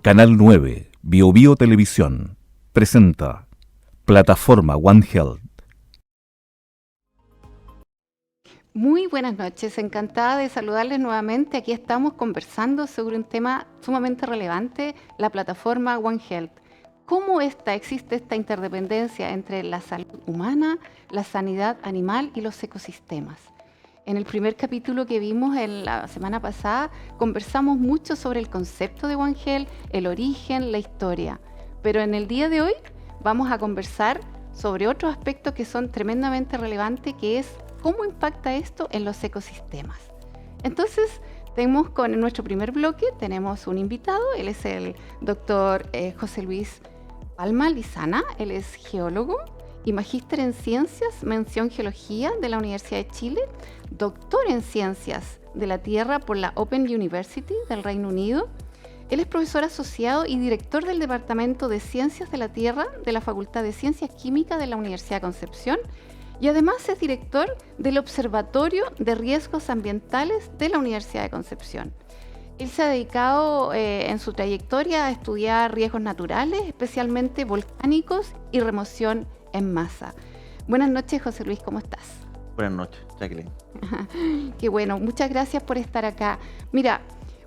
Canal 9, BioBio Televisión, presenta Plataforma One Health. Muy buenas noches, encantada de saludarles nuevamente. Aquí estamos conversando sobre un tema sumamente relevante, la plataforma One Health. ¿Cómo existe esta interdependencia entre la salud humana, la sanidad animal y los ecosistemas? En el primer capítulo que vimos en la semana pasada, conversamos mucho sobre el concepto de One Health, el origen, la historia. Pero en el día de hoy vamos a conversar sobre otros aspectos que son tremendamente relevantes, que es cómo impacta esto en los ecosistemas. Entonces, tenemos en nuestro primer bloque, tenemos un invitado, él es el doctor José Luis Palma Lizana, él es geólogo y magíster en ciencias, mención geología de la Universidad de Chile, doctor en ciencias de la Tierra por la Open University del Reino Unido. Él es profesor asociado y director del Departamento de Ciencias de la Tierra de la Facultad de Ciencias Químicas de la Universidad de Concepción y además es director del Observatorio de Riesgos Ambientales de la Universidad de Concepción. Él se ha dedicado en su trayectoria a estudiar riesgos naturales, especialmente volcánicos y remoción en masa. Buenas noches, José Luis, ¿cómo estás? Buenas noches, Jacqueline. Qué bueno, muchas gracias por estar acá. Mira,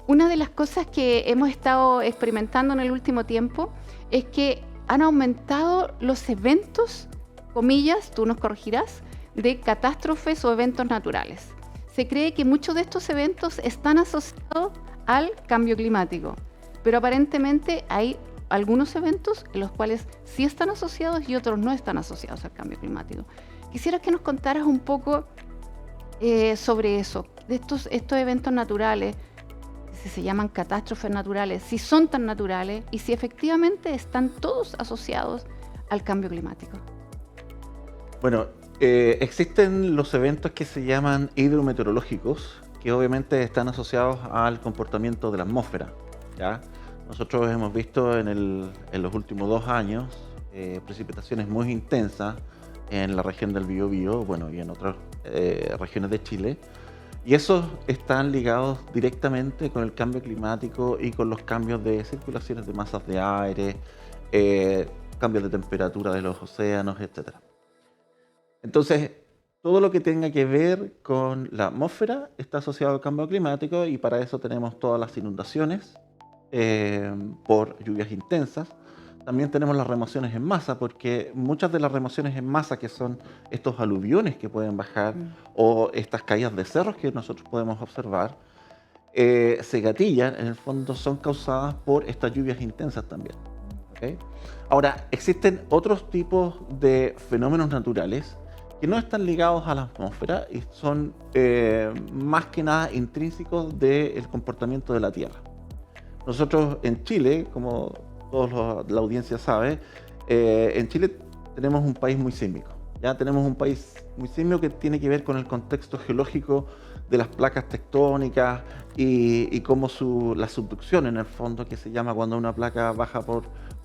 una de las cosas que hemos estado experimentando en el último tiempo es que han aumentado los eventos, comillas, tú nos corregirás, de catástrofes o eventos naturales. Se cree que muchos de estos eventos están asociados al cambio climático, pero aparentemente hay algunos eventos en los cuales sí están asociados y otros no están asociados al cambio climático. Quisiera que nos contaras un poco sobre eso, de estos eventos naturales, si se llaman catástrofes naturales, si son tan naturales y si efectivamente están todos asociados al cambio climático. Bueno, existen los eventos que se llaman hidrometeorológicos, que obviamente están asociados al comportamiento de la atmósfera, ¿ya? Nosotros hemos visto en los últimos 2 años precipitaciones muy intensas en la región del Biobío, bueno, y en otras regiones de Chile, y esos están ligados directamente con el cambio climático y con los cambios de circulaciones de masas de aire, cambios de temperatura de los océanos, etc. Entonces, todo lo que tenga que ver con la atmósfera está asociado al cambio climático y para eso tenemos todas las inundaciones por lluvias intensas. También tenemos las remociones en masa, porque muchas de las remociones en masa, que son estos aluviones que pueden bajar o estas caídas de cerros que nosotros podemos observar, se gatillan, en el fondo son causadas por estas lluvias intensas también. ¿Okay? Ahora, existen otros tipos de fenómenos naturales que no están ligados a la atmósfera y son más que nada intrínsecos del comportamiento de la Tierra. Nosotros en Chile, como toda la audiencia sabe, en Chile tenemos un país muy sísmico. Ya tenemos un país muy sísmico que tiene que ver con el contexto geológico de las placas tectónicas y cómo la subducción, en el fondo, que se llama cuando una placa baja por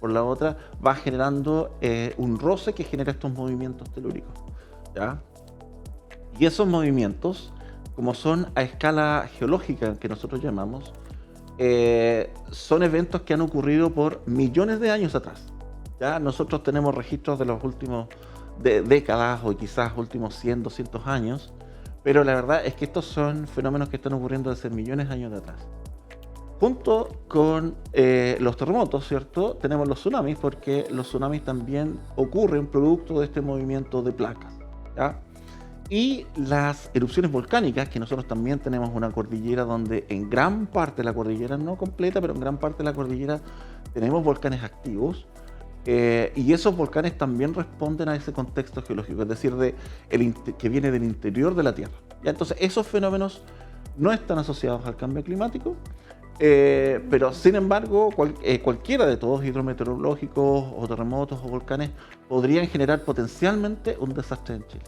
la otra, va generando un roce que genera estos movimientos telúricos, ¿ya? Y esos movimientos, como son a escala geológica, que nosotros llamamos, son eventos que han ocurrido por millones de años atrás. ¿Ya? Nosotros tenemos registros de los últimos décadas o quizás últimos 100, 200 años, pero la verdad es que estos son fenómenos que están ocurriendo desde millones de años de atrás. Junto con los terremotos, ¿cierto? Tenemos los tsunamis, porque los tsunamis también ocurren producto de este movimiento de placas, ¿ya? Y las erupciones volcánicas, que nosotros también tenemos una cordillera donde en gran parte de la cordillera, no completa, pero en gran parte de la cordillera tenemos volcanes activos, y esos volcanes también responden a ese contexto geológico, es decir, que viene del interior de la Tierra. ¿Ya? Entonces, esos fenómenos no están asociados al cambio climático, pero sin embargo, cualquiera de todos, hidrometeorológicos o terremotos o volcanes, podrían generar potencialmente un desastre en Chile.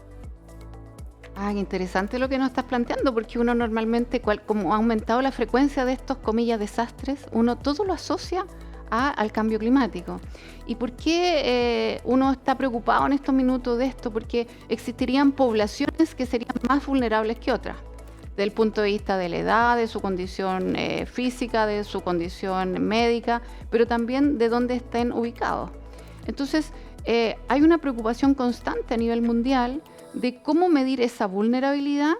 Qué interesante lo que nos estás planteando, porque uno normalmente, como ha aumentado la frecuencia de estos, comillas, desastres, uno todo lo asocia al cambio climático. ¿Y por qué uno está preocupado en estos minutos de esto? Porque existirían poblaciones que serían más vulnerables que otras. desde el punto de vista de la edad, de su condición física, de su condición médica, pero también de dónde estén ubicados. Entonces, hay una preocupación constante a nivel mundial de cómo medir esa vulnerabilidad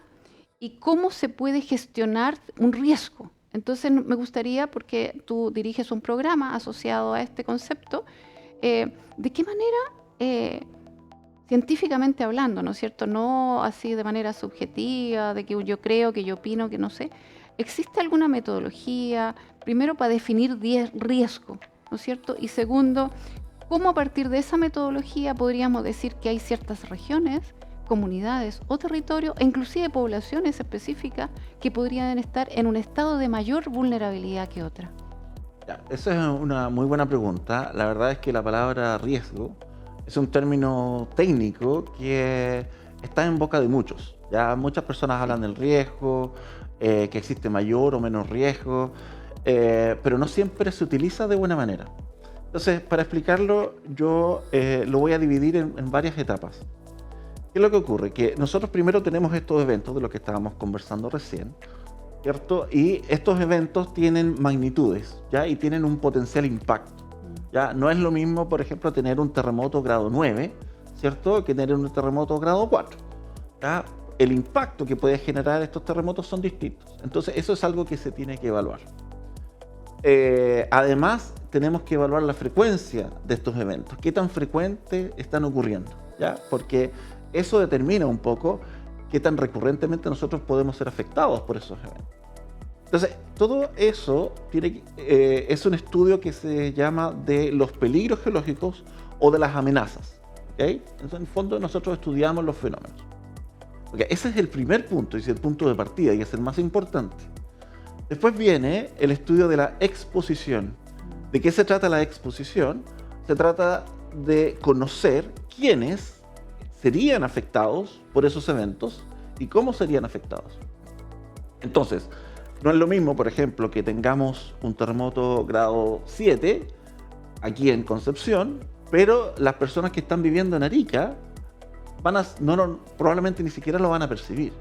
y cómo se puede gestionar un riesgo. Entonces, me gustaría, porque tú diriges un programa asociado a este concepto, ¿de qué manera, científicamente hablando, ¿no es cierto? No así de manera subjetiva, de que yo creo, que yo opino, que no sé. ¿Existe alguna metodología, primero, para definir riesgo, ¿no es cierto? Y segundo, ¿cómo a partir de esa metodología podríamos decir que hay ciertas regiones, comunidades o territorios, e inclusive poblaciones específicas que podrían estar en un estado de mayor vulnerabilidad que otra? Ya, esa es una muy buena pregunta. La verdad es que la palabra riesgo es un término técnico que está en boca de muchos. Ya muchas personas hablan del riesgo, que existe mayor o menos riesgo, pero no siempre se utiliza de buena manera. Entonces, para explicarlo, yo lo voy a dividir en varias etapas. ¿Qué es lo que ocurre? Que nosotros primero tenemos estos eventos de los que estábamos conversando recién, ¿cierto? Y estos eventos tienen magnitudes, ¿ya? Y tienen un potencial impacto, ¿ya? No es lo mismo, por ejemplo, tener un terremoto grado 9, ¿cierto? Que tener un terremoto grado 4, ¿ya? El impacto que puede generar estos terremotos son distintos. Entonces, eso es algo que se tiene que evaluar. Además, tenemos que evaluar la frecuencia de estos eventos. ¿Qué tan frecuentes están ocurriendo? ¿Ya? Porque eso determina un poco qué tan recurrentemente nosotros podemos ser afectados por esos eventos. Entonces, todo eso es un estudio que se llama de los peligros geológicos o de las amenazas. ¿Okay? Entonces, en el fondo, nosotros estudiamos los fenómenos. Okay, ese es el primer punto, y es el punto de partida, y es el más importante. Después viene el estudio de la exposición. ¿De qué se trata la exposición? Se trata de conocer quiénes serían afectados por esos eventos y cómo serían afectados. Entonces, no es lo mismo, por ejemplo, que tengamos un terremoto grado 7 aquí en Concepción, pero las personas que están viviendo en Arica probablemente ni siquiera lo van a percibir,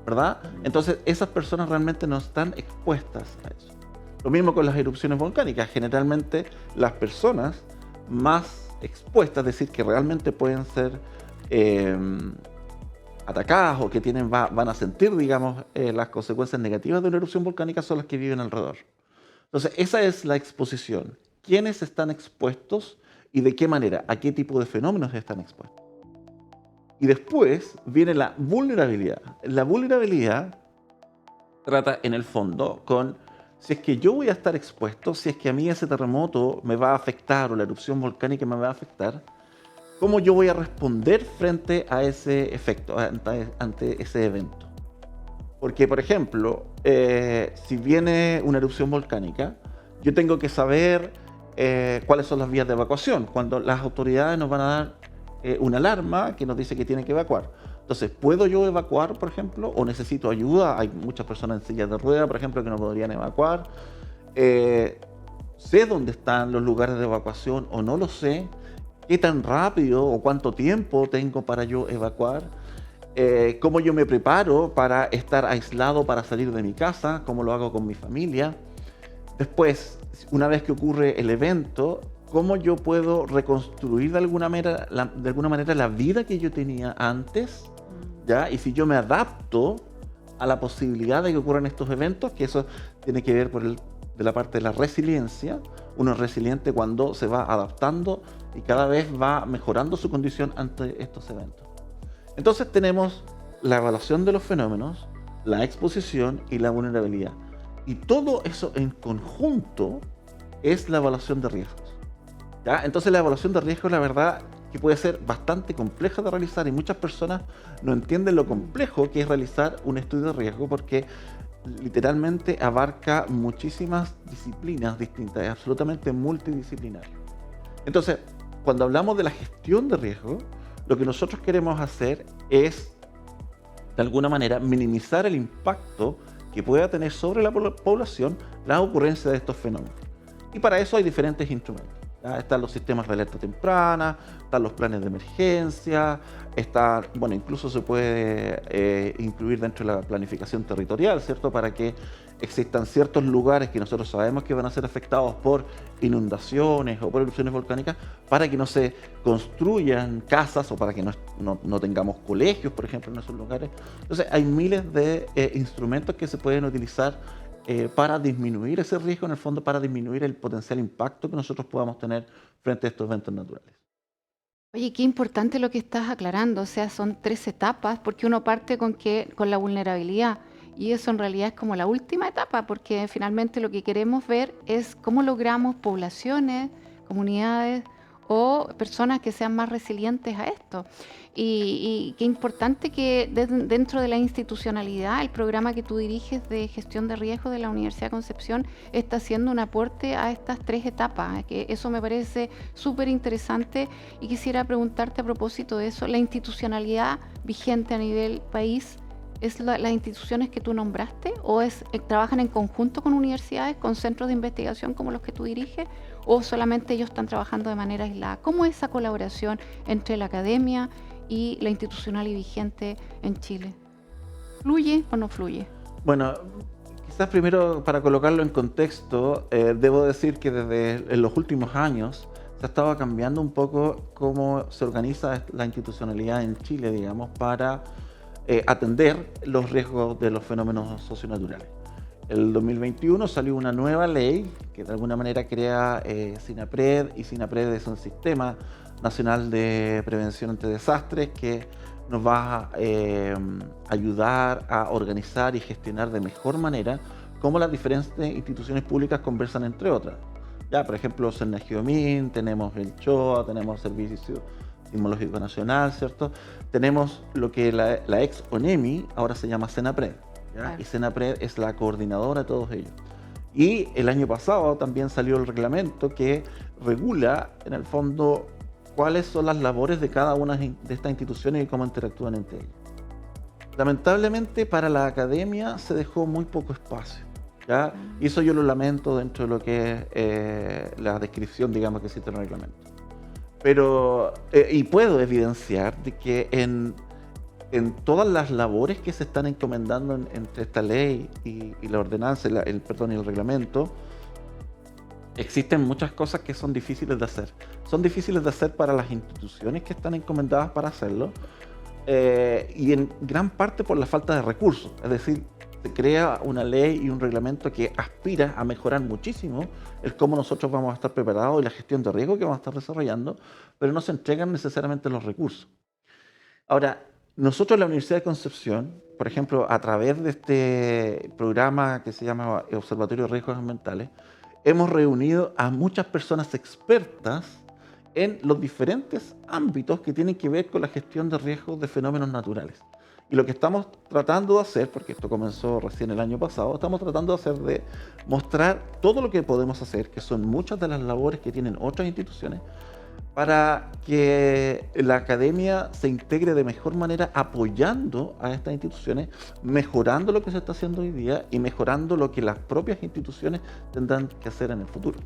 ¿verdad? Entonces, esas personas realmente no están expuestas a eso. Lo mismo con las erupciones volcánicas. Generalmente, las personas más expuestas, es decir, que realmente pueden ser atacadas o que van a sentir, digamos, las consecuencias negativas de una erupción volcánica son las que viven alrededor. Entonces, esa es la exposición. ¿Quiénes están expuestos y de qué manera? ¿A qué tipo de fenómenos están expuestos? Y después viene la vulnerabilidad. La vulnerabilidad trata, en el fondo, con si es que yo voy a estar expuesto, si es que a mí ese terremoto me va a afectar o la erupción volcánica me va a afectar, ¿cómo yo voy a responder frente a ese efecto, ante ese evento? Porque, por ejemplo, si viene una erupción volcánica, yo tengo que saber cuáles son las vías de evacuación. Cuando las autoridades nos van a dar una alarma que nos dice que tienen que evacuar. Entonces, ¿puedo yo evacuar, por ejemplo? ¿O necesito ayuda? Hay muchas personas en sillas de ruedas, por ejemplo, que no podrían evacuar. ¿Sé dónde están los lugares de evacuación o no lo sé? ¿Qué tan rápido o cuánto tiempo tengo para yo evacuar? ¿Cómo yo me preparo para estar aislado, para salir de mi casa? ¿Cómo lo hago con mi familia? Después, una vez que ocurre el evento, ¿cómo yo puedo reconstruir de alguna manera la vida que yo tenía antes? ¿Ya? Y si yo me adapto a la posibilidad de que ocurran estos eventos, que eso tiene que ver de la parte de la resiliencia. Uno es resiliente cuando se va adaptando y cada vez va mejorando su condición ante estos eventos. Entonces tenemos la evaluación de los fenómenos, la exposición y la vulnerabilidad. Y todo eso en conjunto es la evaluación de riesgos. ¿Ya? Entonces la evaluación de riesgos, la verdad, que puede ser bastante compleja de realizar y muchas personas no entienden lo complejo que es realizar un estudio de riesgo porque literalmente abarca muchísimas disciplinas distintas, es absolutamente multidisciplinario. Entonces, cuando hablamos de la gestión de riesgo, lo que nosotros queremos hacer es, de alguna manera, minimizar el impacto que pueda tener sobre la población la ocurrencia de estos fenómenos. Y para eso hay diferentes instrumentos. ¿ya? Están los sistemas de alerta temprana, están los planes de emergencia, bueno, incluso se puede incluir dentro de la planificación territorial, ¿cierto? Para que existan ciertos lugares que nosotros sabemos que van a ser afectados por inundaciones o por erupciones volcánicas, para que no se construyan casas o para que no tengamos colegios, por ejemplo, en esos lugares. Entonces, hay miles de instrumentos que se pueden utilizar para disminuir ese riesgo, en el fondo, para disminuir el potencial impacto que nosotros podamos tener frente a estos eventos naturales. Oye, qué importante lo que estás aclarando, o sea, son 3 etapas, porque uno parte con la vulnerabilidad, y eso en realidad es como la última etapa, porque finalmente lo que queremos ver es cómo logramos poblaciones, comunidades o personas que sean más resilientes a esto. Y qué importante que dentro de la institucionalidad, el programa que tú diriges de gestión de riesgos de la Universidad de Concepción está haciendo un aporte a estas 3 etapas, que eso me parece súper interesante, y quisiera preguntarte a propósito de eso, la institucionalidad vigente a nivel país. ¿Es las instituciones que tú nombraste o trabajan en conjunto con universidades, con centros de investigación como los que tú diriges, o solamente ellos están trabajando de manera aislada? ¿Cómo es esa colaboración entre la academia y la institucional y vigente en Chile? ¿Fluye o no fluye? Bueno, quizás primero para colocarlo en contexto, debo decir que desde los últimos años se ha estado cambiando un poco cómo se organiza la institucionalidad en Chile, digamos, para atender los riesgos de los fenómenos socionaturales. El 2021 salió una nueva ley que de alguna manera crea SINAPRED, y SINAPRED es un sistema nacional de prevención ante desastres que nos va a ayudar a organizar y gestionar de mejor manera cómo las diferentes instituciones públicas conversan entre otras. Ya, por ejemplo, CERNAGIOMIN, tenemos el CHOA, tenemos el Servicio Sismológico Nacional, ¿cierto? Tenemos lo que la ex ONEMI ahora se llama SENAPRED, ¿ya? Claro. Y SENAPRED es la coordinadora de todos ellos. Y el año pasado también salió el reglamento que regula, en el fondo, cuáles son las labores de cada una de estas instituciones y cómo interactúan entre ellas. Lamentablemente, para la academia se dejó muy poco espacio, ¿ya? Y eso yo lo lamento dentro de lo que es la descripción, digamos, que existe en el reglamento. Pero, y puedo evidenciar de que en todas las labores que se están encomendando entre esta ley y la ordenanza, y el reglamento, existen muchas cosas que son difíciles de hacer. Son difíciles de hacer para las instituciones que están encomendadas para hacerlo, y en gran parte por la falta de recursos. Es decir, se crea una ley y un reglamento que aspira a mejorar muchísimo el cómo nosotros vamos a estar preparados y la gestión de riesgo que vamos a estar desarrollando, pero no se entregan necesariamente los recursos. Ahora, nosotros en la Universidad de Concepción, por ejemplo, a través de este programa que se llama Observatorio de Riesgos Ambientales, hemos reunido a muchas personas expertas en los diferentes ámbitos que tienen que ver con la gestión de riesgos de fenómenos naturales. Y lo que estamos tratando de hacer, porque esto comenzó recién el año pasado, estamos tratando de hacer de mostrar todo lo que podemos hacer, que son muchas de las labores que tienen otras instituciones, para que la academia se integre de mejor manera apoyando a estas instituciones, mejorando lo que se está haciendo hoy día y mejorando lo que las propias instituciones tendrán que hacer en el futuro.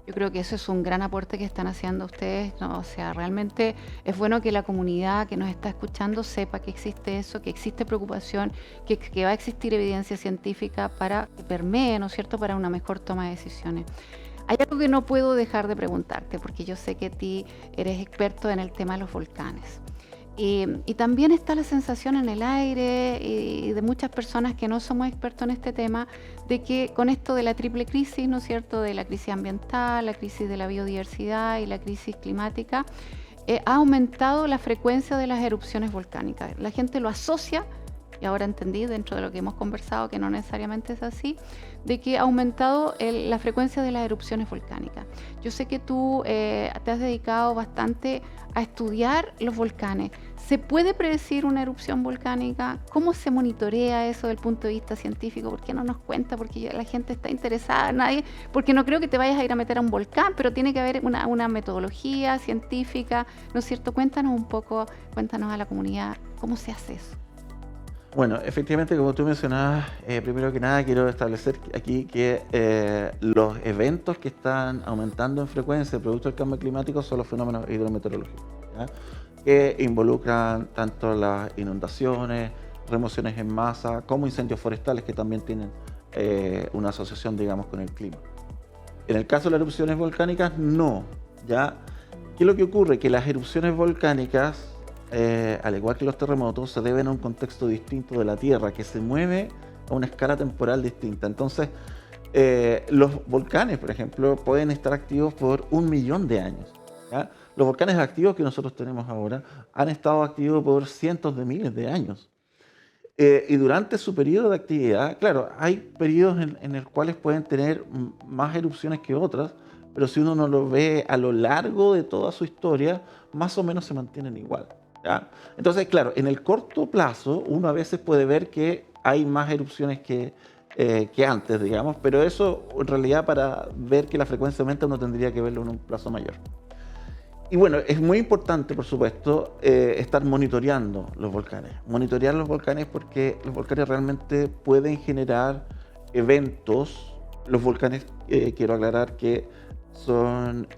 Yo creo que eso es un gran aporte que están haciendo ustedes, ¿no? O sea, realmente es bueno que la comunidad que nos está escuchando sepa que existe eso, que existe preocupación, que va a existir evidencia científica para que permee, ¿no es cierto?, para una mejor toma de decisiones. Hay algo que no puedo dejar de preguntarte, porque yo sé que tú eres experto en el tema de los volcanes. Y también está la sensación en el aire y de muchas personas que no somos expertos en este tema, de que con esto de la triple crisis, ¿no es cierto?, de la crisis ambiental, la crisis de la biodiversidad y la crisis climática, ha aumentado la frecuencia de las erupciones volcánicas. La gente lo asocia, y ahora entendí dentro de lo que hemos conversado que no necesariamente es así, de que ha aumentado la frecuencia de las erupciones volcánicas. Yo sé que tú te has dedicado bastante a estudiar los volcanes. ¿Se puede predecir una erupción volcánica? ¿Cómo se monitorea eso desde el punto de vista científico? ¿Por qué no nos cuenta? Porque la gente está interesada, porque no creo que te vayas a ir a meter a un volcán, pero tiene que haber una metodología científica, ¿no es cierto? Cuéntanos un poco, cuéntanos a la comunidad, ¿cómo se hace eso? Bueno, efectivamente, como tú mencionabas, primero que nada quiero establecer aquí que los eventos que están aumentando en frecuencia producto del cambio climático son los fenómenos hidrometeorológicos, ¿ya? Que involucran tanto las inundaciones, remociones en masa, como incendios forestales que también tienen una asociación, digamos, con el clima. En el caso de las erupciones volcánicas, no, ¿ya? ¿Qué es lo que ocurre? Que las erupciones volcánicas, al igual que los terremotos, se deben a un contexto distinto de la Tierra, que se mueve a una escala temporal distinta. Entonces, los volcanes, por ejemplo, pueden estar activos por 1 millón de años, ¿ya? Los volcanes activos que nosotros tenemos ahora han estado activos por cientos de miles de años. Y durante su periodo de actividad, claro, hay periodos en los cuales pueden tener más erupciones que otras, pero si uno no lo ve a lo largo de toda su historia, más o menos se mantienen igual, ¿ya? Entonces, claro, en el corto plazo, uno a veces puede ver que hay más erupciones que antes, digamos, pero eso en realidad para ver que la frecuencia aumenta uno tendría que verlo en un plazo mayor. Y bueno, es muy importante, por supuesto, estar monitoreando los volcanes. Monitorear los volcanes porque los volcanes realmente pueden generar eventos. Los volcanes, quiero aclarar que son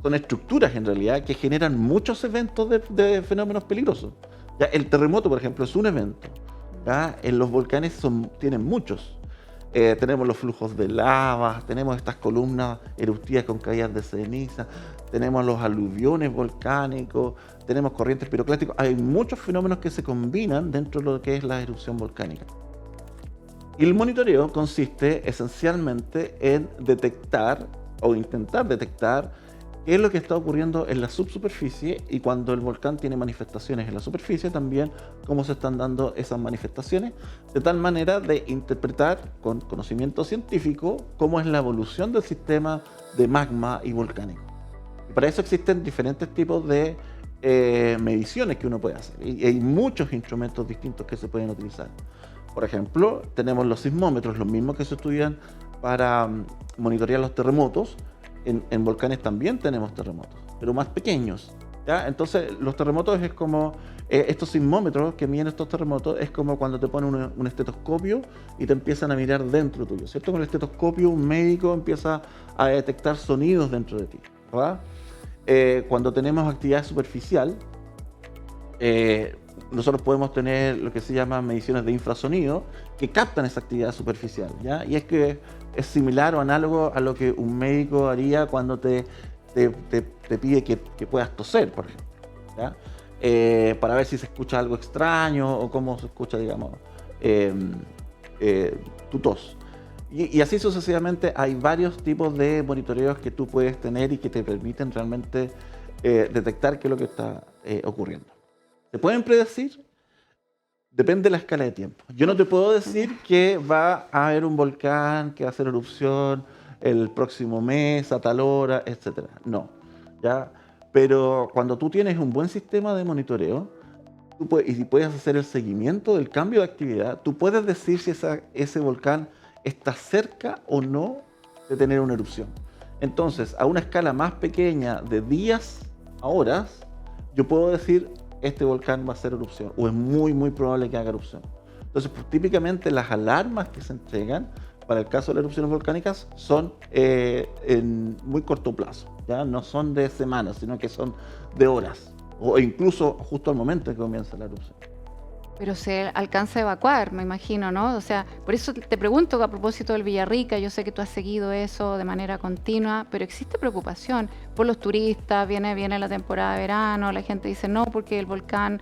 estructuras en realidad que generan muchos eventos de fenómenos peligrosos. ¿Ya? El terremoto, por ejemplo, es un evento. ¿Ya? En los volcanes tienen muchos. Tenemos los flujos de lava, tenemos estas columnas eruptivas con caídas de ceniza, tenemos los aluviones volcánicos, tenemos corrientes piroclásticas. Hay muchos fenómenos que se combinan dentro de lo que es la erupción volcánica. Y el monitoreo consiste esencialmente en detectar o intentar detectar qué es lo que está ocurriendo en la subsuperficie y cuando el volcán tiene manifestaciones en la superficie también cómo se están dando esas manifestaciones, de tal manera de interpretar con conocimiento científico cómo es la evolución del sistema de magma y volcánico. Y para eso existen diferentes tipos de mediciones que uno puede hacer y hay muchos instrumentos distintos que se pueden utilizar. Por ejemplo, tenemos los sismómetros, los mismos que se estudian para monitorear los terremotos. En volcanes también tenemos terremotos, pero más pequeños, ¿ya? Entonces, los terremotos es como, estos sismómetros que miden estos terremotos, es como cuando te ponen un estetoscopio y te empiezan a mirar dentro tuyo, ¿cierto? Con el estetoscopio un médico empieza a detectar sonidos dentro de ti, ¿verdad? Cuando tenemos actividad superficial, nosotros podemos tener lo que se llama mediciones de infrasonido que captan esa actividad superficial, ¿ya? Y es que es similar o análogo a lo que un médico haría cuando te pide que puedas toser, por ejemplo, ¿ya? Para ver si se escucha algo extraño o cómo se escucha, digamos, tu tos. Y así sucesivamente hay varios tipos de monitoreos que tú puedes tener y que te permiten realmente detectar qué es lo que está ocurriendo. ¿Se pueden predecir? Depende de la escala de tiempo. Yo no te puedo decir que va a haber un volcán que va a hacer erupción el próximo mes, a tal hora, etc. No, ¿ya? Pero cuando tú tienes un buen sistema de monitoreo y puedes hacer el seguimiento del cambio de actividad, tú puedes decir si ese volcán está cerca o no de tener una erupción. Entonces, a una escala más pequeña de días a horas, yo puedo decir este volcán va a hacer erupción o es muy muy probable que haga erupción. Entonces, pues, típicamente las alarmas que se entregan para el caso de las erupciones volcánicas son en muy corto plazo, ¿ya? No son de semanas, sino que son de horas o incluso justo al momento en que comienza la erupción. Pero se alcanza a evacuar, me imagino, ¿no? O sea, por eso te pregunto a propósito del Villarrica, yo sé que tú has seguido eso de manera continua, pero existe preocupación por los turistas, viene la temporada de verano, la gente dice no, porque el volcán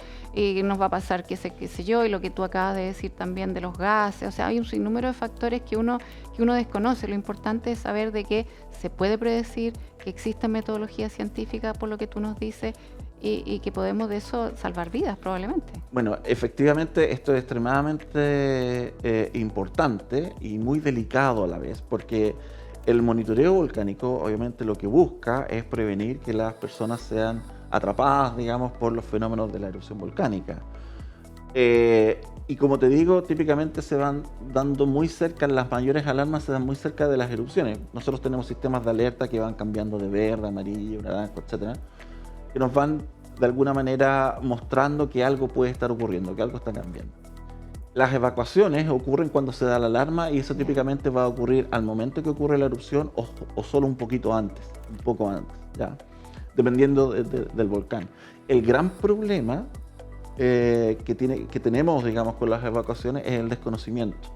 nos va a pasar qué sé yo, y lo que tú acabas de decir también de los gases, o sea, hay un sinnúmero de factores que uno desconoce. Lo importante es saber de que se puede predecir, que existe metodología científica por lo que tú nos dices, y que podemos de eso salvar vidas probablemente. Bueno, efectivamente esto es extremadamente importante y muy delicado a la vez, porque el monitoreo volcánico obviamente lo que busca es prevenir que las personas sean atrapadas, digamos, por los fenómenos de la erupción volcánica. Y como te digo, típicamente se van dando muy cerca, las mayores alarmas se dan muy cerca de las erupciones. Nosotros tenemos sistemas de alerta que van cambiando de verde, amarillo, naranjo, etcétera, que nos van de alguna manera mostrando que algo puede estar ocurriendo, que algo está cambiando. Las evacuaciones ocurren cuando se da la alarma y eso típicamente va a ocurrir al momento que ocurre la erupción o solo un poquito antes, un poco antes, ¿ya? Dependiendo del volcán. El gran problema que tenemos, digamos, con las evacuaciones es el desconocimiento.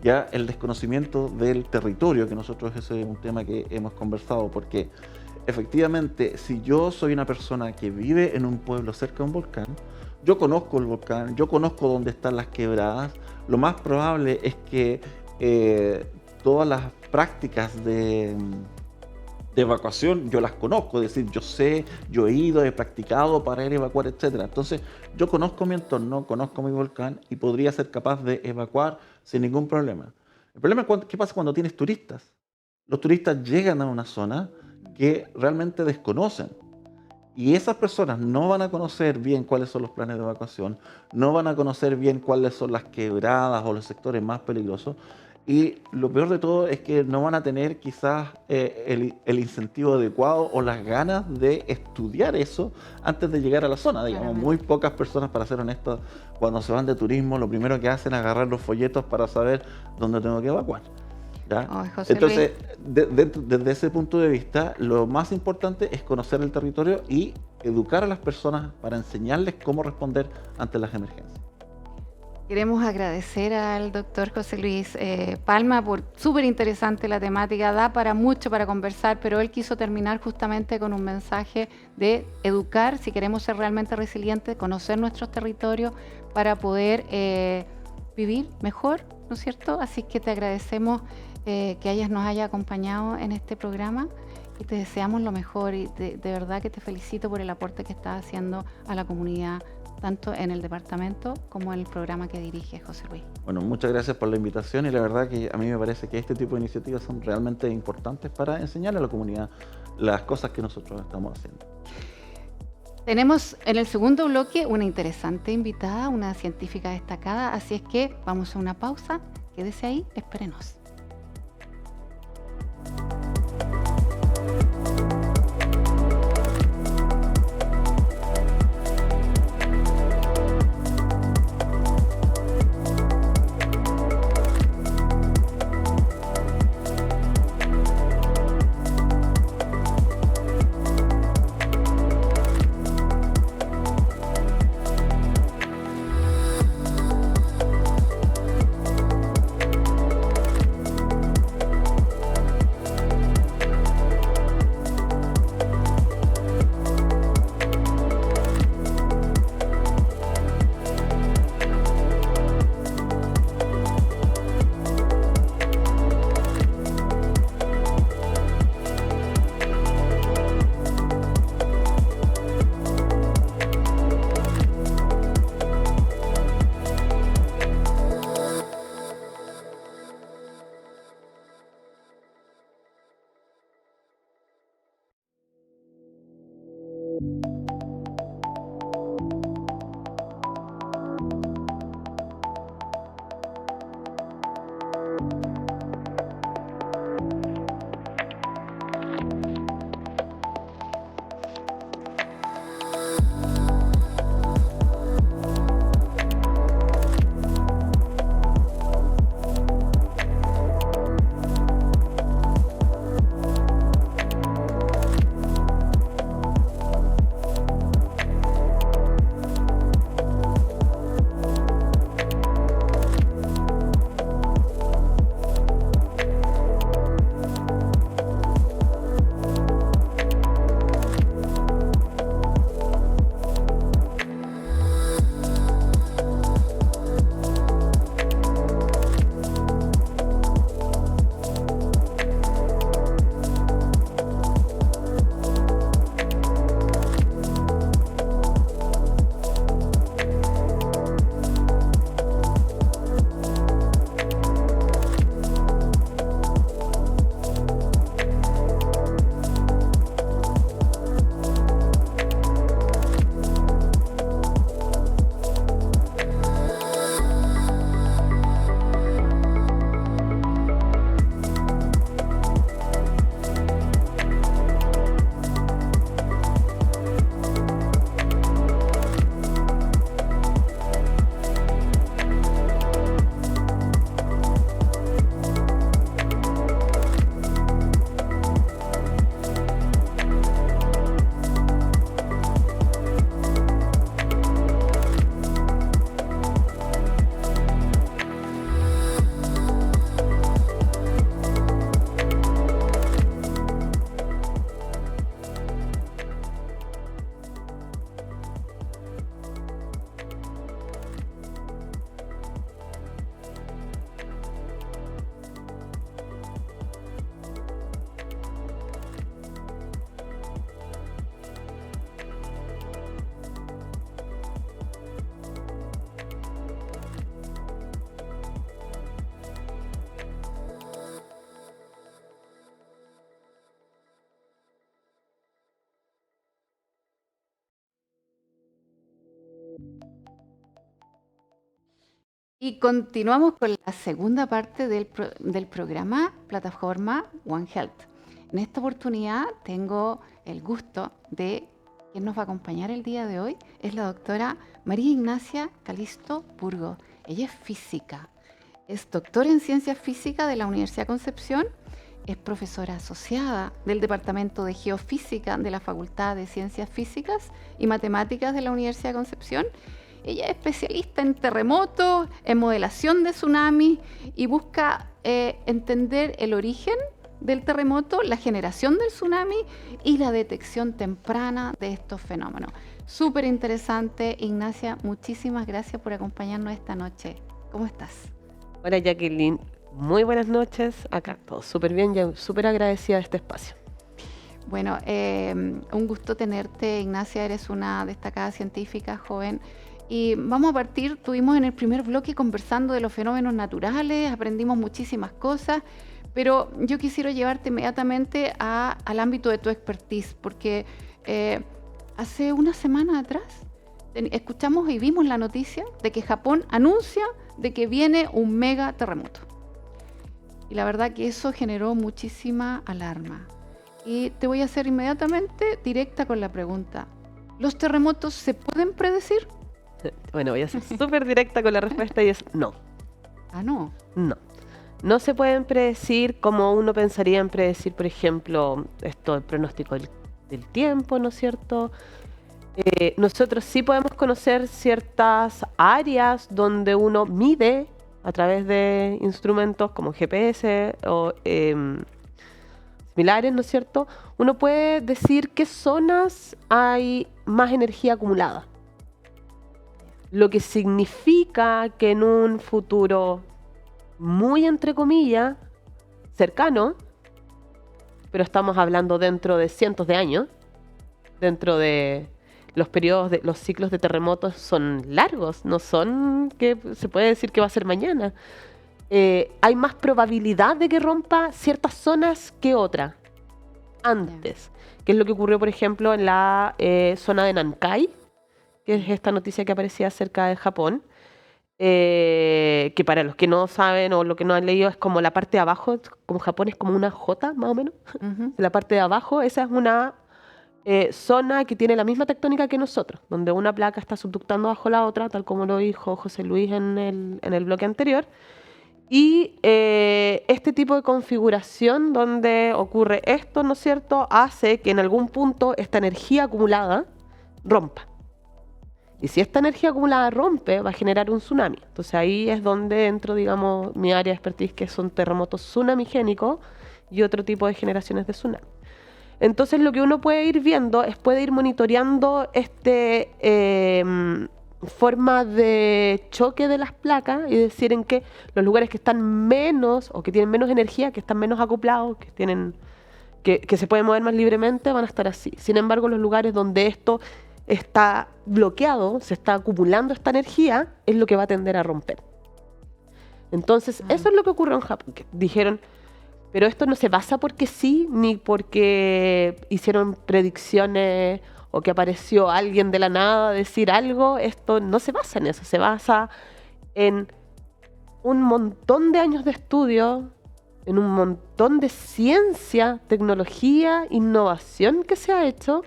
Ya el desconocimiento del territorio, que nosotros ese es un tema que hemos conversado, porque efectivamente, si yo soy una persona que vive en un pueblo cerca de un volcán, yo conozco el volcán, yo conozco dónde están las quebradas, lo más probable es que todas las prácticas de evacuación yo las conozco, es decir, yo sé, yo he ido, he practicado para ir a evacuar, etc. Entonces, yo conozco mi entorno, conozco mi volcán y podría ser capaz de evacuar sin ningún problema. El problema es qué pasa cuando tienes turistas. Los turistas llegan a una zona que realmente desconocen. Y esas personas no van a conocer bien cuáles son los planes de evacuación, no van a conocer bien cuáles son las quebradas o los sectores más peligrosos. Y lo peor de todo es que no van a tener quizás el incentivo adecuado o las ganas de estudiar eso antes de llegar a la zona. Digamos, muy pocas personas, para ser honestos, cuando se van de turismo, lo primero que hacen es agarrar los folletos para saber dónde tengo que evacuar. Entonces, desde ese punto de vista, lo más importante es conocer el territorio y educar a las personas para enseñarles cómo responder ante las emergencias. Queremos agradecer al doctor José Luis Palma por súper interesante la temática, da para mucho para conversar, pero él quiso terminar justamente con un mensaje de educar, si queremos ser realmente resilientes, conocer nuestros territorios para poder vivir mejor, ¿no es cierto? Así que te agradecemos que nos haya acompañado en este programa y te deseamos lo mejor y de verdad que te felicito por el aporte que estás haciendo a la comunidad, tanto en el departamento como en el programa que dirige José Luis. Bueno, muchas gracias por la invitación y la verdad que a mí me parece que este tipo de iniciativas son realmente importantes para enseñarle a la comunidad las cosas que nosotros estamos haciendo. Tenemos en el segundo bloque una interesante invitada, una científica destacada, así es que vamos a una pausa, quédese ahí, espérenos. Y continuamos con la segunda parte del programa Plataforma One Health. En esta oportunidad tengo el gusto de quien nos va a acompañar el día de hoy. Es la doctora María Ignacia Calisto Burgos. Ella es física, es doctora en Ciencias Físicas de la Universidad Concepción, es profesora asociada del Departamento de Geofísica de la Facultad de Ciencias Físicas y Matemáticas de la Universidad de Concepción. Ella es especialista en terremotos, en modelación de tsunamis y busca entender el origen del terremoto, la generación del tsunami y la detección temprana de estos fenómenos. Súper interesante. Ignacia, muchísimas gracias por acompañarnos esta noche. ¿Cómo estás? Hola Jacqueline, muy buenas noches. Acá todo súper bien, ya súper agradecida de este espacio. Bueno, un gusto tenerte, Ignacia. Eres una destacada científica joven. Y vamos a partir, estuvimos en el primer bloque conversando de los fenómenos naturales, aprendimos muchísimas cosas, pero yo quisiera llevarte inmediatamente al ámbito de tu expertise, porque hace una semana atrás escuchamos y vimos la noticia de que Japón anuncia de que viene un mega terremoto. Y la verdad que eso generó muchísima alarma. Y te voy a hacer inmediatamente directa con la pregunta. ¿Los terremotos se pueden predecir? Bueno, voy a ser súper directa con la respuesta y es no. Ah, no. No. No se pueden predecir como uno pensaría en predecir, por ejemplo, el pronóstico del tiempo, ¿no es cierto? Nosotros sí podemos conocer ciertas áreas donde uno mide a través de instrumentos como GPS o similares, ¿no es cierto? Uno puede decir qué zonas hay más energía acumulada. Lo que significa que en un futuro muy, entre comillas, cercano, pero estamos hablando dentro de cientos de años, dentro de los periodos, los ciclos de terremotos son largos, no son que se puede decir que va a ser mañana. Hay más probabilidad de que rompa ciertas zonas que otras antes, que es lo que ocurrió, por ejemplo, en la zona de Nankai, que es esta noticia que aparecía acerca de Japón, que para los que no saben o lo que no han leído es como la parte de abajo, como Japón es como una J más o menos, la parte de abajo, esa es una zona que tiene la misma tectónica que nosotros, donde una placa está subductando bajo la otra, tal como lo dijo José Luis en el bloque anterior. Y este tipo de configuración donde ocurre esto, ¿no es cierto?, hace que en algún punto esta energía acumulada rompa. Y si esta energía acumulada rompe, va a generar un tsunami. Entonces ahí es donde entro, digamos, mi área de expertise, que son terremotos tsunamigénicos y otro tipo de generaciones de tsunami. Entonces lo que uno puede ir viendo es puede ir monitoreando forma de choque de las placas y decir en que los lugares que están menos o que tienen menos energía, que están menos acoplados, que se pueden mover más libremente, van a estar así. Sin embargo, los lugares donde esto está bloqueado, se está acumulando esta energía, es lo que va a tender a romper. Entonces, eso es lo que ocurrió en Japón. Que dijeron, pero esto no se basa porque sí, ni porque hicieron predicciones o que apareció alguien de la nada a decir algo. Esto no se basa en eso, se basa en un montón de años de estudio, en un montón de ciencia, tecnología, innovación que se ha hecho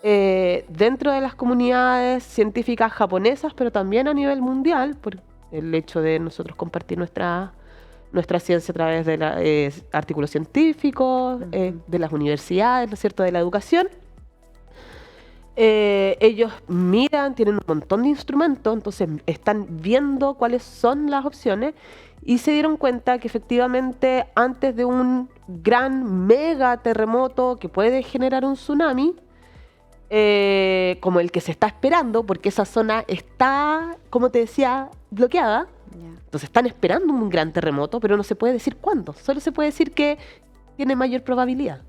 dentro de las comunidades científicas japonesas, pero también a nivel mundial, por el hecho de nosotros compartir nuestra ciencia a través de artículos científicos, de las universidades, ¿no es cierto?, de la educación. Ellos miran, tienen un montón de instrumentos, entonces están viendo cuáles son las opciones y se dieron cuenta que efectivamente antes de un gran mega terremoto que puede generar un tsunami, como el que se está esperando, porque esa zona está, como te decía, bloqueada. Entonces están esperando un gran terremoto, pero no se puede decir cuándo, solo se puede decir que tiene mayor probabilidad.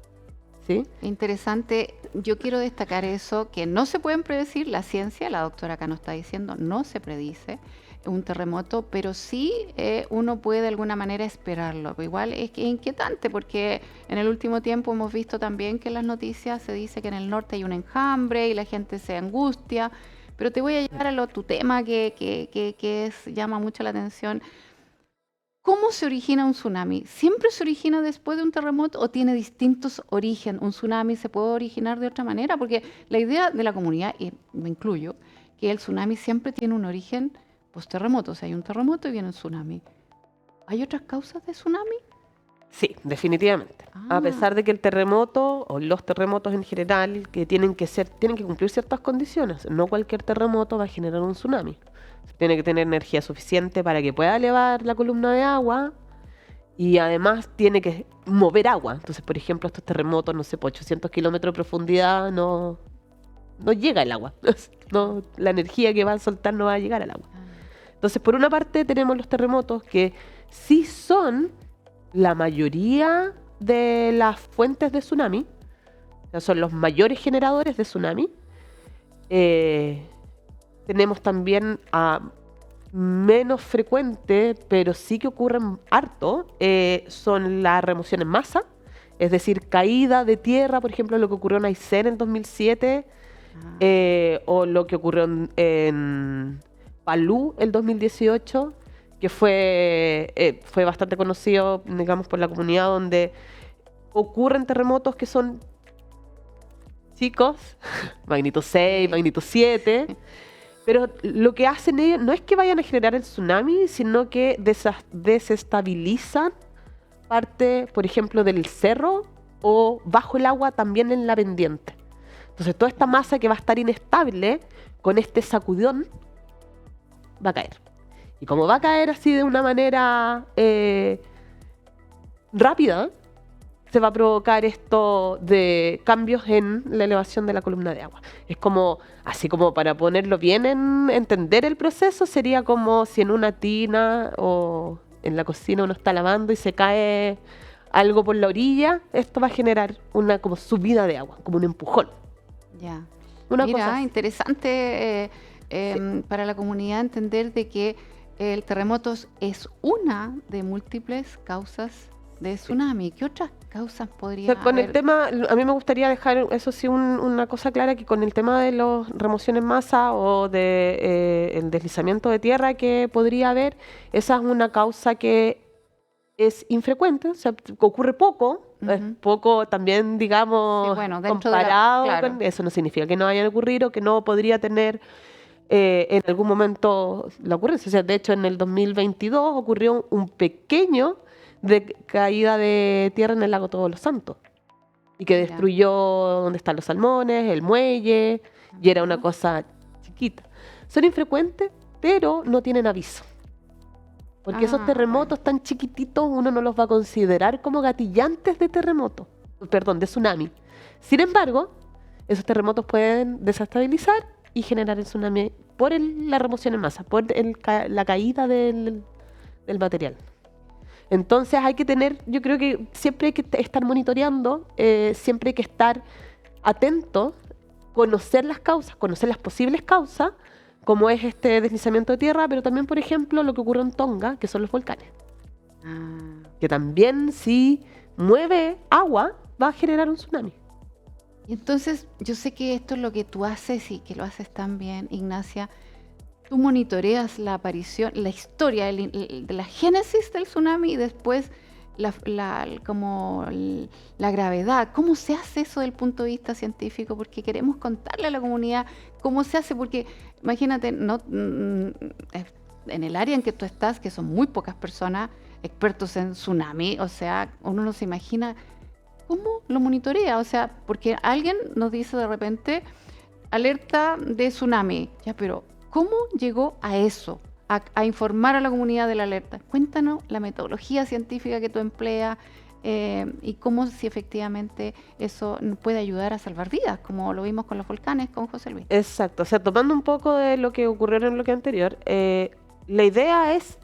¿Sí? Interesante. Yo quiero destacar eso, que no se pueden predecir, la ciencia, la doctora acá nos está diciendo, no se predice un terremoto, pero sí uno puede de alguna manera esperarlo. Igual es que es inquietante porque en el último tiempo hemos visto también que en las noticias se dice que en el norte hay un enjambre y la gente se angustia, Pero te voy a llevar a tu tema que llama mucho la atención. ¿Cómo se origina un tsunami? ¿Siempre se origina después de un terremoto o tiene distintos orígenes? ¿Un tsunami se puede originar de otra manera? Porque la idea de la comunidad, y me incluyo, que el tsunami siempre tiene un origen post-terremoto. O sea, hay un terremoto y viene un tsunami. ¿Hay otras causas de tsunami? Sí, definitivamente. A pesar de que el terremoto o los terremotos en general que tienen que cumplir ciertas condiciones, no cualquier terremoto va a generar un tsunami. Tiene que tener energía suficiente para que pueda elevar la columna de agua y además tiene que mover agua. Entonces, por ejemplo, estos terremotos, no sé, por 800 kilómetros de profundidad no llega el agua. No, la energía que va a soltar no va a llegar al agua. Entonces, por una parte tenemos los terremotos que sí son la mayoría de las fuentes de tsunami, o sea, son los mayores generadores de tsunami. Tenemos también menos frecuente, pero sí que ocurren harto, son las remoción en masa, es decir, caída de tierra, por ejemplo, lo que ocurrió en Aysén en 2007, o lo que ocurrió en Palú el 2018, que fue bastante conocido, digamos, por la comunidad, donde ocurren terremotos que son chicos, magnitud 6, magnitud 7, pero lo que hacen ellos no es que vayan a generar el tsunami, sino que desestabilizan parte, por ejemplo, del cerro o bajo el agua también en la pendiente. Entonces toda esta masa que va a estar inestable, con este sacudón, va a caer. Y como va a caer así de una manera rápida, se va a provocar esto de cambios en la elevación de la columna de agua. Es como, así como para ponerlo bien en entender el proceso, sería como si en una tina o en la cocina uno está lavando y se cae algo por la orilla, esto va a generar una como subida de agua, como un empujón. Ya. Una Mira, cosa así. interesante para la comunidad entender de que el terremoto es una de múltiples causas de tsunami. ¿Qué otras causas podría O sea, con haber? el tema, a mí me gustaría dejar, eso sí, una cosa clara, que con el tema de las remociones en masa o de el deslizamiento de tierra que podría haber, esa es una causa que es infrecuente, o sea, que ocurre poco, es poco también, digamos, Sí, bueno, dentro de comparado claro. con eso. No significa que no vayan a ocurrir o que no podría tener en algún momento la ocurrencia. O sea, de hecho, en el 2022 ocurrió un pequeño de caída de tierra en el lago Todos los Santos y que Mira. destruyó donde están los salmones, el muelle, y era una cosa chiquita. Son infrecuentes, pero no tienen aviso. Porque esos terremotos tan chiquititos uno no los va a considerar como gatillantes de terremoto, perdón, de tsunami. Sin embargo, esos terremotos pueden desestabilizar y generar el tsunami por la remoción en masa, por la caída del material. Entonces hay que tener, yo creo que siempre hay que estar monitoreando, siempre hay que estar atento, conocer las causas, conocer las posibles causas, como es este deslizamiento de tierra, pero también, por ejemplo, lo que ocurre en Tonga, que son los volcanes. Que también, si mueve agua, va a generar un tsunami. Y entonces, yo sé que esto es lo que tú haces y que lo haces tan bien, Ignacia. Tú monitoreas la aparición, la historia de la génesis del tsunami y después la gravedad. ¿Cómo se hace eso desde el punto de vista científico? Porque queremos contarle a la comunidad cómo se hace, porque imagínate, en el área en que tú estás, que son muy pocas personas expertos en tsunami, o sea, uno no se imagina cómo lo monitorea, o sea, porque alguien nos dice de repente, alerta de tsunami, ya, pero ¿cómo llegó a eso? A informar a la comunidad de la alerta. Cuéntanos la metodología científica que tú empleas y cómo si efectivamente eso puede ayudar a salvar vidas, como lo vimos con los volcanes, con José Luis. Exacto, o sea, tomando un poco de lo que ocurrió en el bloque anterior, la idea es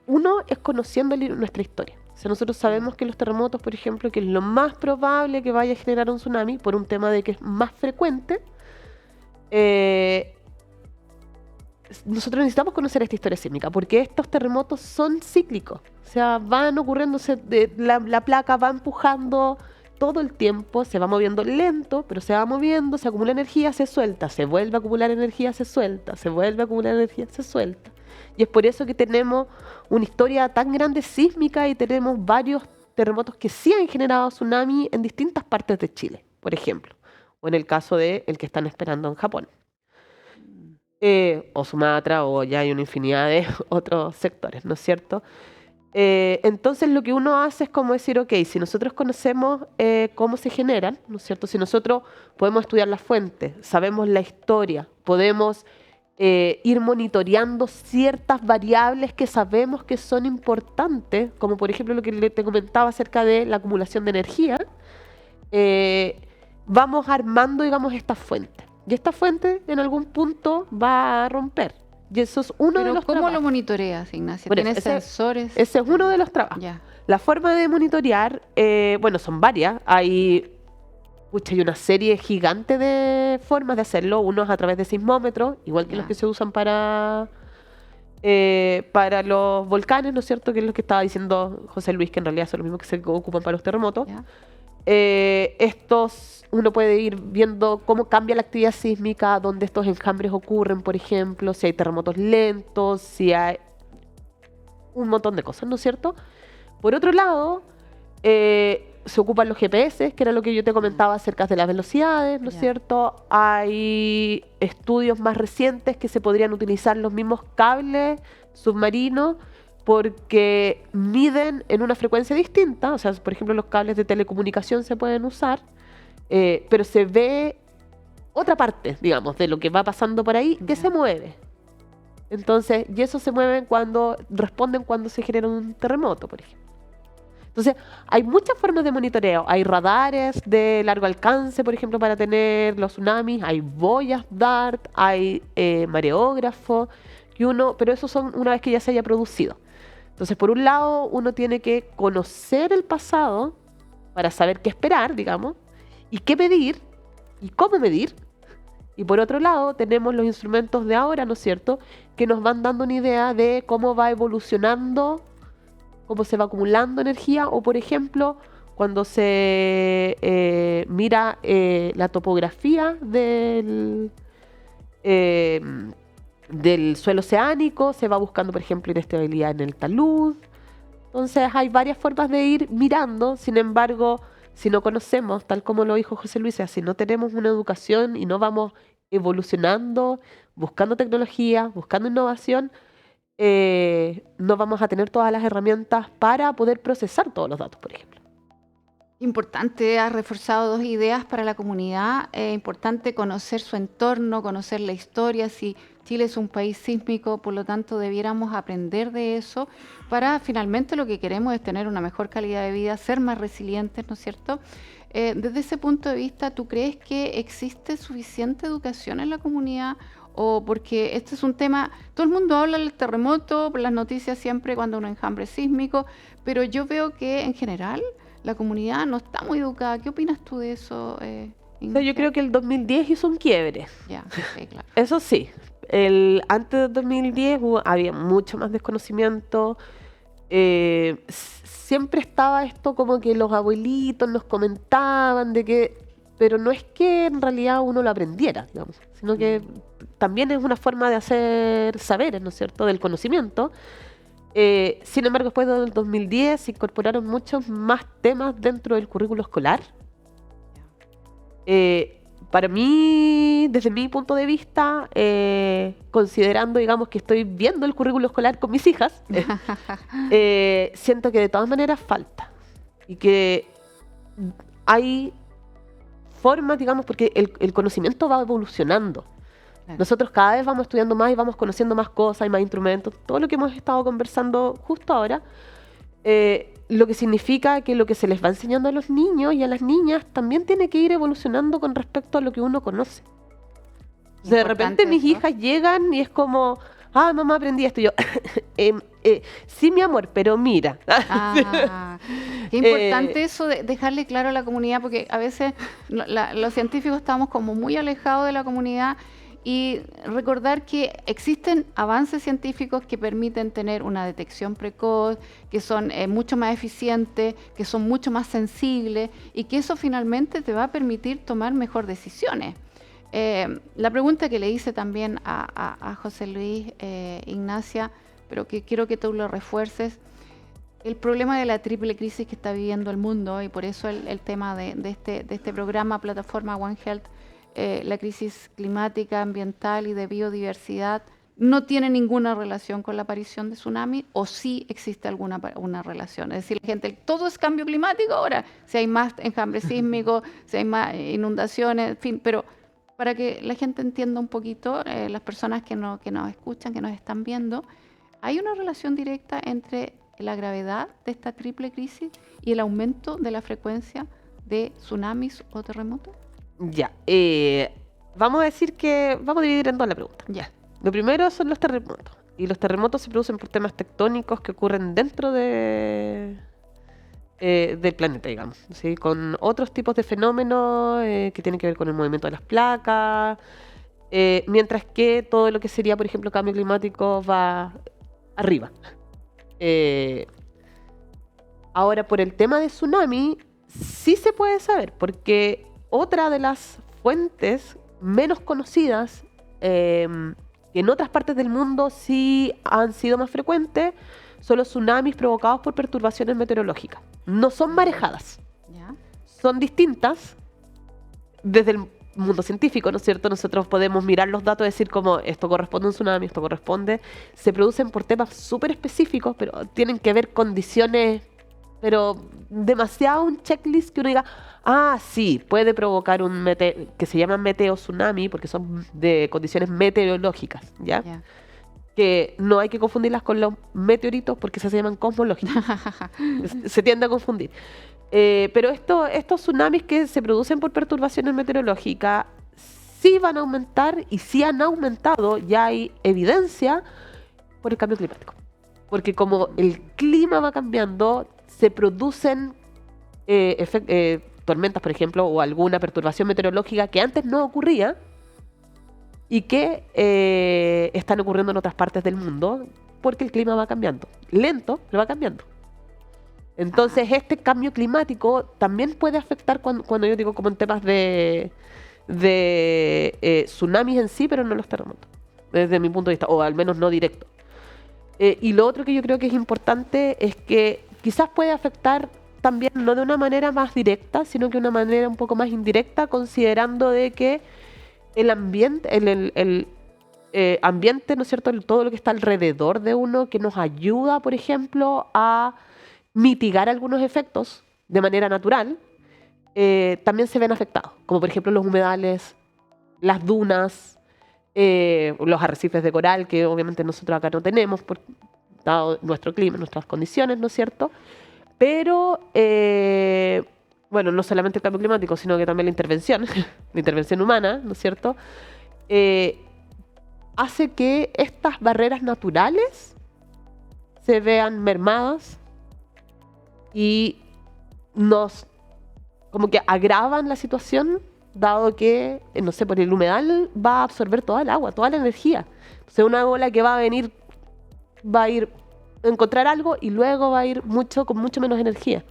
uno es conociendo nuestra historia. O sea, nosotros sabemos que los terremotos, por ejemplo, que es lo más probable que vaya a generar un tsunami, por un tema de que es más frecuente, nosotros necesitamos conocer esta historia sísmica, porque estos terremotos son cíclicos. O sea, van ocurriéndose, la placa va empujando todo el tiempo, se va moviendo lento, pero se va moviendo, se acumula energía, se suelta, se vuelve a acumular energía, se suelta, se vuelve a acumular energía, se suelta. Y es por eso que tenemos una historia tan grande sísmica y tenemos varios terremotos que sí han generado tsunami en distintas partes de Chile, por ejemplo, o en el caso de el que están esperando en Japón. O Sumatra, o ya hay una infinidad de otros sectores, ¿no es cierto? Entonces lo que uno hace es como decir, ok, si nosotros conocemos cómo se generan, ¿no es cierto? Si nosotros podemos estudiar las fuentes, sabemos la historia, podemos ir monitoreando ciertas variables que sabemos que son importantes, como por ejemplo lo que te comentaba acerca de la acumulación de energía, vamos armando, digamos, estas fuentes. Y esta fuente en algún punto va a romper. Y eso es uno de los ¿cómo trabajos. lo monitoreas, Ignacia? Bueno, ¿Tienes sensores? Ese es uno de los trabajos. Ya. La forma de monitorear, bueno, son varias. Hay una serie gigante de formas de hacerlo. Unos a través de sismómetros, igual que Ya. los que se usan para los volcanes, ¿no es cierto? Que es lo que estaba diciendo José Luis, que en realidad son los mismos que se ocupan para los terremotos. Ya. Estos, uno puede ir viendo cómo cambia la actividad sísmica, dónde estos enjambres ocurren, por ejemplo, si hay terremotos lentos, si hay un montón de cosas, ¿no es cierto? Por otro lado, se ocupan los GPS, que era lo que yo te comentaba acerca de las velocidades, ¿no es Ya. cierto? Hay estudios más recientes que se podrían utilizar los mismos cables submarinos porque miden en una frecuencia distinta, o sea, por ejemplo, los cables de telecomunicación se pueden usar, pero se ve otra parte, digamos, de lo que va pasando por ahí, que Ya. se mueve. Entonces, y eso se mueve responden cuando se genera un terremoto, por ejemplo. Entonces, hay muchas formas de monitoreo. Hay radares de largo alcance, por ejemplo, para tener los tsunamis. Hay boyas DART, hay mareógrafos, pero esos son una vez que ya se haya producido. Entonces, por un lado, uno tiene que conocer el pasado para saber qué esperar, digamos, y qué medir, y cómo medir. Y por otro lado, tenemos los instrumentos de ahora, ¿no es cierto?, que nos van dando una idea de cómo va evolucionando, cómo se va acumulando energía, o por ejemplo, cuando se mira la topografía del suelo oceánico, se va buscando, por ejemplo, inestabilidad en el talud. Entonces hay varias formas de ir mirando. Sin embargo, si no conocemos, tal como lo dijo José Luis, si no tenemos una educación y no vamos evolucionando, buscando tecnología, buscando innovación, no vamos a tener todas las herramientas para poder procesar todos los datos, por ejemplo. Importante, has reforzado dos ideas para la comunidad. Importante conocer su entorno, conocer la historia. Si Chile es un país sísmico, por lo tanto debiéramos aprender de eso para finalmente lo que queremos es tener una mejor calidad de vida, ser más resilientes, ¿no es cierto? Desde ese punto de vista, ¿tú crees que existe suficiente educación en la comunidad? O porque este es un tema, todo el mundo habla del terremoto, por las noticias siempre cuando hay un enjambre sísmico, pero yo veo que en general la comunidad no está muy educada. ¿Qué opinas tú de eso? O sea, yo creo que el 2010 hizo un quiebre. Ya, sí, claro. Eso sí, antes del 2010 había mucho más desconocimiento. Siempre estaba esto como que los abuelitos nos comentaban de que, pero no es que en realidad uno lo aprendiera, digamos, sino que también es una forma de hacer saberes, ¿no es cierto?, del conocimiento. Sin embargo, después del 2010 se incorporaron muchos más temas dentro del currículo escolar. Para mí, desde mi punto de vista, considerando, digamos, que estoy viendo el currículo escolar con mis hijas, siento que de todas maneras falta. Y que hay formas, digamos, porque el conocimiento va evolucionando. Claro. Nosotros cada vez vamos estudiando más y vamos conociendo más cosas y más instrumentos. Todo lo que hemos estado conversando justo ahora, lo que significa que lo que se les va enseñando a los niños y a las niñas también tiene que ir evolucionando con respecto a lo que uno conoce. O sea, de repente mis hijas llegan y es como, mamá, aprendí esto. Y yo, sí, mi amor, pero mira. Qué importante eso de dejarle claro a la comunidad, porque a veces los científicos estamos como muy alejados de la comunidad y recordar que existen avances científicos que permiten tener una detección precoz, que son mucho más eficientes, que son mucho más sensibles y que eso finalmente te va a permitir tomar mejor decisiones. La pregunta que le hice también a José Luis, Ignacia, pero que quiero que tú lo refuerces, el problema de la triple crisis que está viviendo el mundo, y por eso el tema de este programa, plataforma One Health, la crisis climática, ambiental y de biodiversidad, no tiene ninguna relación con la aparición de tsunami, o sí existe una relación. Es decir, la gente, todo es cambio climático ahora, si hay más enjambre sísmico, si hay más inundaciones, en fin, pero para que la gente entienda un poquito, las personas que nos escuchan, que nos están viendo, hay una relación directa entre la gravedad de esta triple crisis y el aumento de la frecuencia de tsunamis o terremotos. Ya, vamos a decir que vamos a dividir en dos la pregunta. Ya. Lo primero son los terremotos. Y los terremotos se producen por temas tectónicos que ocurren dentro del planeta, digamos, ¿sí? Con otros tipos de fenómenos que tienen que ver con el movimiento de las placas, mientras que todo lo que sería, por ejemplo, cambio climático va arriba. Ahora, por el tema de tsunami, sí se puede saber, porque otra de las fuentes menos conocidas, que en otras partes del mundo sí han sido más frecuentes, son los tsunamis provocados por perturbaciones meteorológicas. No son marejadas, ¿Ya? son distintas desde el mundo científico, ¿no es cierto? Nosotros podemos mirar los datos y decir como esto corresponde a un tsunami, esto corresponde. Se producen por temas súper específicos, pero tienen que ver condiciones, pero demasiado un checklist que uno diga, sí, puede provocar que se llama meteo-tsunami, porque son de condiciones meteorológicas, ¿ya? Ya. Que no hay que confundirlas con los meteoritos porque se llaman cosmológicos. Se tiende a confundir. Pero estos tsunamis que se producen por perturbaciones meteorológicas sí van a aumentar y sí han aumentado, ya hay evidencia por el cambio climático. Porque como el clima va cambiando, se producen tormentas, por ejemplo, o alguna perturbación meteorológica que antes no ocurría y que están ocurriendo en otras partes del mundo porque el clima va cambiando. Lento, pero va cambiando. Entonces, este cambio climático también puede afectar cuando yo digo como en temas de tsunamis en sí, pero no los terremotos, desde mi punto de vista, o al menos no directo. Y lo otro que yo creo que es importante es que quizás puede afectar también no de una manera más directa, sino que de una manera un poco más indirecta, considerando de que el ambiente, ambiente, ¿no es cierto?, todo lo que está alrededor de uno, que nos ayuda, por ejemplo, a mitigar algunos efectos de manera natural, también se ven afectados, como por ejemplo los humedales, las dunas, los arrecifes de coral, que obviamente nosotros acá no tenemos, dado nuestro clima, nuestras condiciones, ¿no es cierto? Pero, bueno, no solamente el cambio climático, sino que también la intervención humana, ¿no es cierto? Hace que estas barreras naturales se vean mermadas y nos como que agravan la situación, dado que, no sé, por el humedal va a absorber toda el agua, toda la energía. Entonces una ola que va a venir, va a ir a encontrar algo y luego va a ir con mucho menos energía.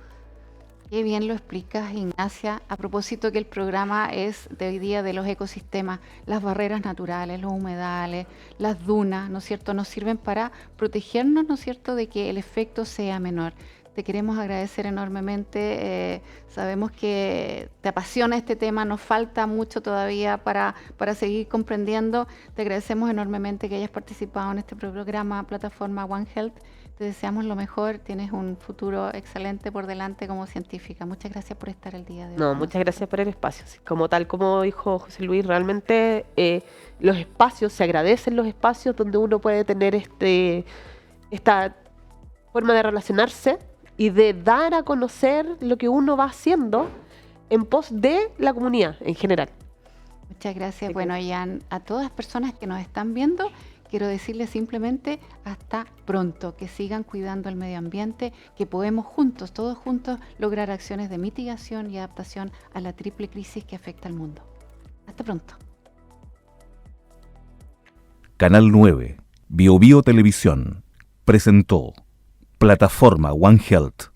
Qué bien lo explicas, Ignacia. A propósito que el programa es de hoy día de los ecosistemas, las barreras naturales, los humedales, las dunas, ¿no es cierto?, nos sirven para protegernos, ¿no es cierto?, de que el efecto sea menor. Te queremos agradecer enormemente. Sabemos que te apasiona este tema, nos falta mucho todavía para seguir comprendiendo. Te agradecemos enormemente que hayas participado en este programa, plataforma One Health. Te deseamos lo mejor, tienes un futuro excelente por delante como científica. Muchas gracias por estar el día de hoy. No, muchas gracias por el espacio. Como dijo José Luis, realmente los espacios, se agradecen los espacios donde uno puede tener esta forma de relacionarse y de dar a conocer lo que uno va haciendo en pos de la comunidad en general. Muchas gracias. Bueno, y a todas las personas que nos están viendo, quiero decirles simplemente hasta pronto, que sigan cuidando el medio ambiente, que podemos juntos, todos juntos, lograr acciones de mitigación y adaptación a la triple crisis que afecta al mundo. Hasta pronto. Canal 9, BioBio Televisión, presentó Plataforma One Health.